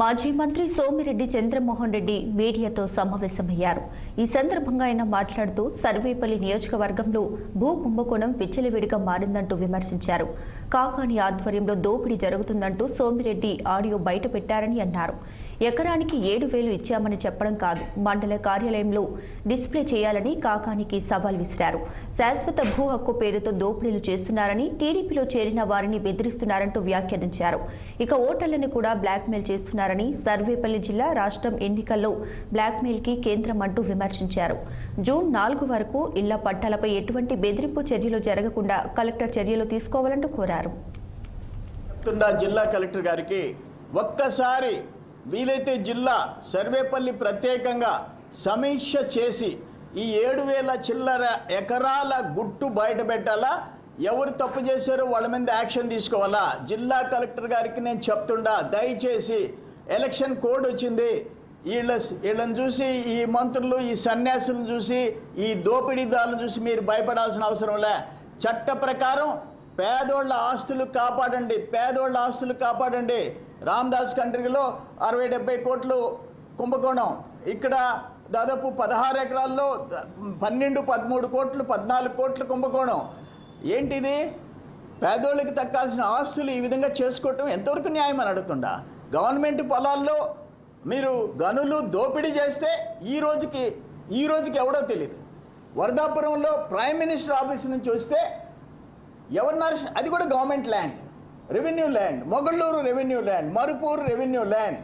మాజీ మంత్రి సోమిరెడ్డి చంద్రమోహన్ రెడ్డి మీడియాతో సమావేశమయ్యారు. ఈ సందర్భంగా ఆయన మాట్లాడుతూ సర్వేపల్లి నియోజకవర్గంలో భూ కుంభకోణం విచ్చలవిడిగా మారిందంటూ విమర్శించారు. కాకాని ఆధ్వర్యంలో దోపిడీ జరుగుతుందంటూ సోమిరెడ్డి ఆడియో బయటపెట్టారని అన్నారు. ఎకరానికి 7,000 ఇచ్చామని చెప్పడం కాదు, మండల కార్యాలయంలో డిస్ప్లే చేయాలని కాకానికి సవాల్ విసిరారు. శాశ్వత భూ హక్కు పేరుతో దోపిడీలు చేస్తున్నారని, టీడీపీలో చేరిన వారిని బెదిరిస్తున్నారంటూ వ్యాఖ్యానించారు. ఇక ఓటర్లను కూడా బ్లాక్మెయిల్ చేస్తున్నారని, సర్వేపల్లి జిల్లా రాష్ట్రం ఎన్నికల్లో బ్లాక్మెయిల్కి కేంద్రం అంటూ విమర్శించారు. జూన్ 4 వరకు ఇళ్ల పట్టాలపై ఎటువంటి బెదిరింపు చర్యలు జరగకుండా కలెక్టర్ చర్యలు తీసుకోవాలంటూ కోరారు. జిల్లా కలెక్టర్ గారికి ఒక్కసారి వీలైతే జిల్లా సర్వేపల్లి ప్రత్యేకంగా సమీక్ష చేసి ఈ 7,000 చిల్లర ఎకరాల గుట్టు బయట పెట్టాలా, ఎవరు తప్పు చేశారో వాళ్ళ మీద యాక్షన్ తీసుకోవాలా. జిల్లా కలెక్టర్ గారికి నేను చెప్తుండా, దయచేసి ఎలక్షన్ కోడ్ వచ్చింది, వీళ్ళని చూసి, ఈ మంత్రులు, ఈ సన్యాసులను చూసి, ఈ దోపిడీదారులను చూసి మీరు భయపడాల్సిన అవసరం లే. చట్ట ప్రకారం పేదోళ్ళ ఆస్తులు కాపాడండి, పేదోళ్ళ ఆస్తులు కాపాడండి. రామదాస్ కంట్రీలో 60-70 కోట్లు కుంభకోణం, ఇక్కడ దాదాపు 16 ఎకరాల్లో 12-13 కోట్లు, 14 కోట్ల కుంభకోణం. ఏంటిది? పేదోళ్ళకి దక్కాల్సిన ఆస్తులు ఈ విధంగా చేసుకోవటం ఎంతవరకు న్యాయం అని అడుగుతుండా. గవర్నమెంట్ పొలాల్లో మీరు గనులు దోపిడీ చేస్తే ఈ రోజుకి ఎవడో తెలియదు. వరదాపురంలో ప్రైమ్ మినిస్టర్ ఆఫీస్ నుంచి వస్తే ఎవరున్నారు? అది కూడా government land, revenue land. Mogalluru revenue land, Marupuru revenue land.